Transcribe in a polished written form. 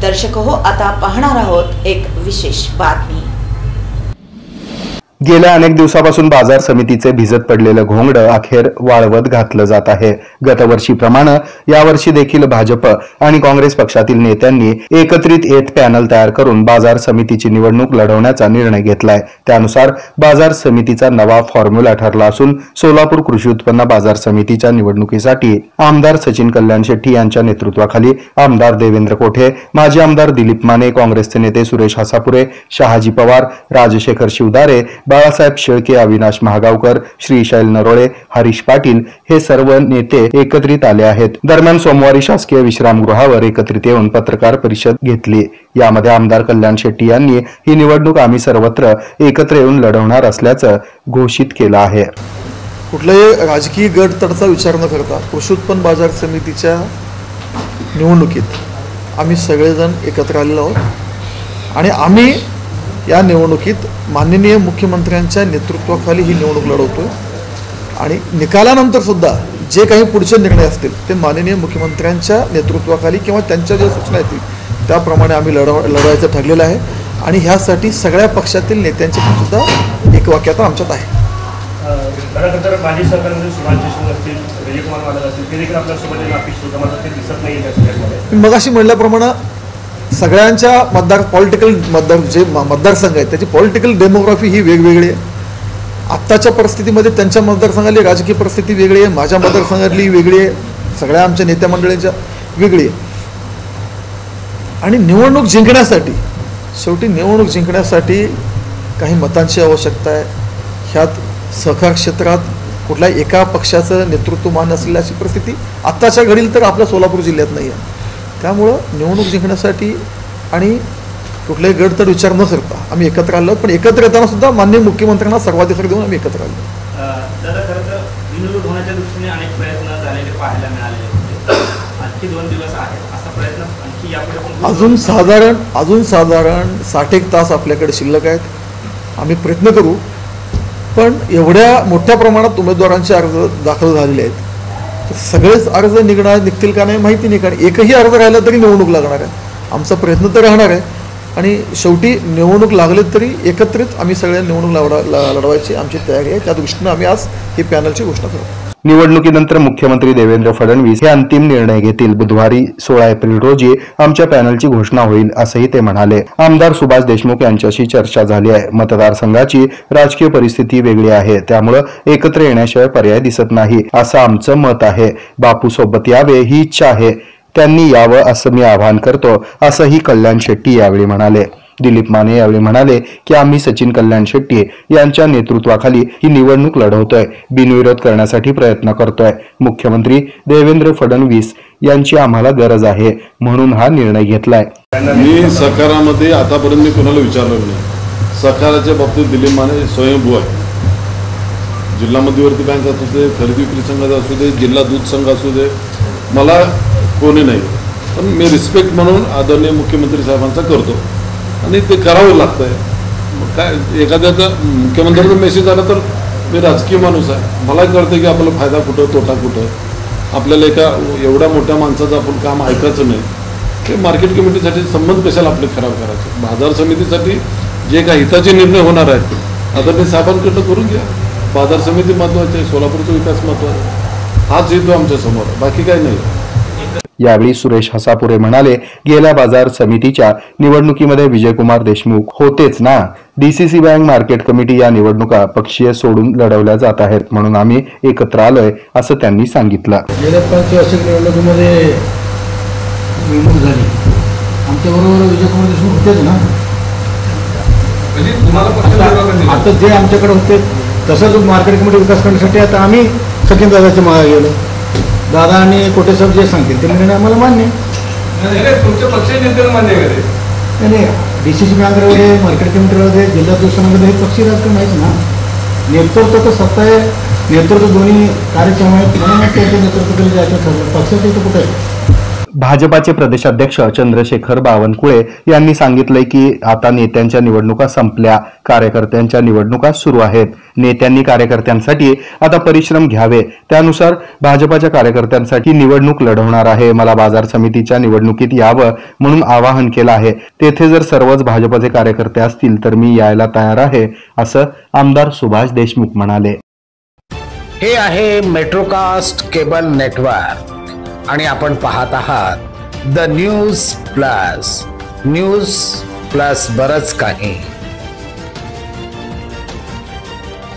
दर्शक हो, आता पाहणार आहोत एक विशेष बातमी। गेल्या अनेक दिवसापासून बाजार समितीचे भिजत पडलेलं घोंगड अखेर वाळवत घातलं जात आहे। गतवर्षीप्रमाणे यावर्षी देखील भाजप आणि काँग्रेस पक्षातील नेत्यांनी एकत्रित येत पॅनल तयार करून बाजार समितीची निवडणूक लढवण्याचा निर्णय घेतलाय। त्यानुसार बाजार समितीचा नवा फॉर्म्युला ठरला असून सोलापूर कृषी उत्पन्न बाजार समितीच्या निवडणुकीसाठी आमदार सचिन कल्याण शेट्टी यांच्या नेतृत्वाखाली आमदार देवेंद्र कोठे, माजी आमदार दिलीप माने, काँग्रेसचे नेते सुरेश हसापुरे, शहाजी पवार, राजशेखर शिवदारे, बाळासाहेब शेळके, अविनाश महागावकर, श्रीशैल नरोळे, हरीश पाटील हे सर्व नेते एकत्रित आले आहेत। दरम्यान सोमवारी शासकीय विश्रामगृहावर एकत्रित येऊन पत्रकार परिषद घेतली। यामध्ये आमदार कल्याण शेट्टी यांनी ही निवडणूक आम्ही सर्वत्र एकत्र येऊन लढवणार असल्याचं घोषित केलं आहे। कुठल्याही राजकीय गट तडचा विचार न करता कृषी उत्पन्न बाजार समितीच्या निवडणुकीत आम्ही सगळेजण एकत्र आलेलो आहोत आणि आम्ही या निवडणुकीत माननीय मुख्यमंत्र्यांच्या नेतृत्वाखाली ही निवडणूक लढवतोय आणि निकालानंतर सुद्धा जे काही पुढचे निर्णय असतील ते माननीय मुख्यमंत्र्यांच्या नेतृत्वाखाली किंवा त्यांच्या ज्या सूचना येतील त्याप्रमाणे आम्ही लढवायचं ठरलेलं आहे आणि ह्यासाठी सगळ्या पक्षातील नेत्यांची सुद्धा एकवाक्यता आमच्यात आहे। मगाशी म्हणल्याप्रमाणे सगळ्यांच्या मतदारसंघ आहेत त्याची पॉलिटिकल डेमोग्राफी ही वेगवेगळी आहे। आत्ताच्या परिस्थितीमध्ये त्यांच्या मतदारसंघातली राजकीय परिस्थिती वेगळी आहे, माझ्या मतदारसंघातली वेगळी आहे, सगळ्या आमच्या नेत्या मंडळींच्या वेगळी आहे। आणि निवडणूक जिंकण्यासाठी शेवटी निवडणूक जिंकण्यासाठी काही मतांची आवश्यकता आहे। ह्यात सहकार क्षेत्रात कुठल्याही एका पक्षाचं नेतृत्वमान असलेली अशी परिस्थिती आत्ताच्या घडीला तर आपल्या सोलापूर जिल्ह्यात नाही आहे। त्यामुळं निवडणूक जिंकण्यासाठी आणि कुठल्याही गडतड विचार न करता आम्ही एकत्र आलो, पण एकत्र येताना सुद्धा माननीय मुख्यमंत्र्यांना सर्वाधिकार देऊन आम्ही एकत्र आलो। दादा, खरं तर निवडणूक होण्याच्या दृष्टीने अनेक प्रयत्न झालेले पाहायला मिळाले। आणखी 2 दिवस आहेत, असा प्रयत्न आणखी यापुढे अजून साधारण 60 तास आपल्याकडे शिल्लक आहेत। आम्ही प्रयत्न करू, पण एवढ्या मोठ्या प्रमाणात उमेदवारांचे अर्ज दाखल झालेले आहेत तर सगळेच अर्ज निघतील का नाही माहिती नाही, कारण एकही अर्ज राहिला तरी निवडणूक लागणार आहे। आमचा प्रयत्न तर राहणार आहे आणि शेवटी निवडणूक लागले तरी एकत्रित आम्ही सगळ्या निवडणूक लढवायची आमची तयारी आहे। त्या दृष्टीने आम्ही आज ही पॅनलची घोषणा करू। निवडणुकीनंतर मुख्यमंत्री देवेंद्र फडणवीस हे अंतिम निर्णय घेतील। बुधवारी 16 एप्रिल रोजी आमच्या पॅनलची घोषणा होईल असंही ते म्हणाले। आमदार सुभाष देशमुख यांच्याशी चर्चा झाली आहे। मतदारसंघाची राजकीय परिस्थिती वेगळी आहे, त्यामुळे एकत्र येण्याशिवाय पर्याय दिसत नाही असं आमचं मत आहे। बापू सोबत यावे ही इच्छा आहे, त्यांनी यावं असं मी आवाहन करतो असंही कल्याण शेट्टी यावेळी म्हणाले। दिलीप माने यावेळी म्हणाले की आम्ही सचिन कल्याण शेट्टी यांच्या नेतृत्वाखाली ही निवडणूक लढवतोय, बिनविरोध करण्यासाठी प्रयत्न करतोय। मुख्यमंत्री देवेंद्र फडणवीस यांची आम्हाला गरज आहे म्हणून हा निर्णय घेतलाय। मी सहकारामध्ये आतापर्यंत मी कोणाला विचारलं नाही। सहकाराच्या बाबतीत दिलीप माने स्वयंभू आहे। जिल्हा मध्यवर्ती बँक असू दे, खरेदी विक्री संघाचा असू दे, जिल्हा दूध संघ असू दे, मला कोणी नाही, पण मी रिस्पेक्ट म्हणून आदरणीय मुख्यमंत्री साहेबांचा करतो आणि ते करावं लागतंय। मग काय एखाद्याचा मुख्यमंत्र्यांचा मेसेज आला तर मी राजकीय माणूस आहे, मला कळतं की आपला फायदा कुठं तोटा कुठं। आपल्याला एका एवढ्या मोठ्या माणसाचं आपण काम ऐकायचं नाही। ते मार्केट कमिटीसाठी संबंध कशाला आपले खराब करायचे। बाजार समितीसाठी जे काही हिताचे निर्णय होणार आहेत आदरणीय साहेबांकडनं करून घ्या। बाजार समिती महत्त्वाची आहे, सोलापूरचा विकास महत्त्वाचा आहे, हाच हेतू आमच्या समोर आहे, बाकी काही नाही। यावेळी सुरेश हसापुरे म्हणाले, गेल्या बाजार समितीच्या निवडणुकीमध्ये विजयकुमार देशमुख होतेच ना। डीसीसी बँक, मार्केट कमिटी या निवडणुका पक्षीय सोडून लढवल्या जात आहेत, म्हणून आम्ही एकत्र आलोय असं त्यांनी सांगितलं। गेल्या 5 वर्षाच्या निवडणुकीमध्ये निवडणूक झाली, आमच्याबरोबर विजयकुमार देशमुख होतेच ना। आता जे आमच्याकडे होते तसंच मार्केट कमिटी विकास करण्यासाठी आता आम्ही सचिन दादाच्या मागे गेलो। दादा आणि कोटे साहेब जे सांगतील ते निर्णय आम्हाला मान्य आहे। तुमच्या पक्षीय नेत्याला मान्य आहे? नाही, डीसीसी बँकमध्ये, मार्केट कमिटीमध्ये, जिल्हा दूध संघामध्ये हे पक्षी राजकारण आहेच ना। नेतृत्व तर सत्ता आहे, नेतृत्व दोन्ही कार्यक्षम आहेत म्हणून त्यांच्या नेतृत्वाखाली जायचं ठरलं, पक्षाचं इथं कुठं आहे। भाजपाचे प्रदेशाध्यक्ष चंद्रशेखर बावनकुळे यांनी सांगितलंय की आता नेत्यांच्या निवडणुका संपल्या, कार्यकर्त्यांच्या निवडणुका सुरू आहेत. नेत्यांनी कार्यकर्त्यांसाठी आता परिश्रम घ्यावे, त्यानुसार भाजपाच्या कार्यकर्त्यांसाठी निवडणूक लढवणार आहे. मला बाजार समितीच्या निवडणुकीत यावं म्हणून आवाहन केलं आहे. तेथे जर सर्वच भाजपाचे कार्यकर्ते असतील तर मी यायला तयार आहे, असं आमदार सुभाष देशमुख म्हणाले. हे आहे मेट्रोकास्ट केबल नेटवर्क आणि आपण पाहत आहात द न्यूज प्लस बरच काही.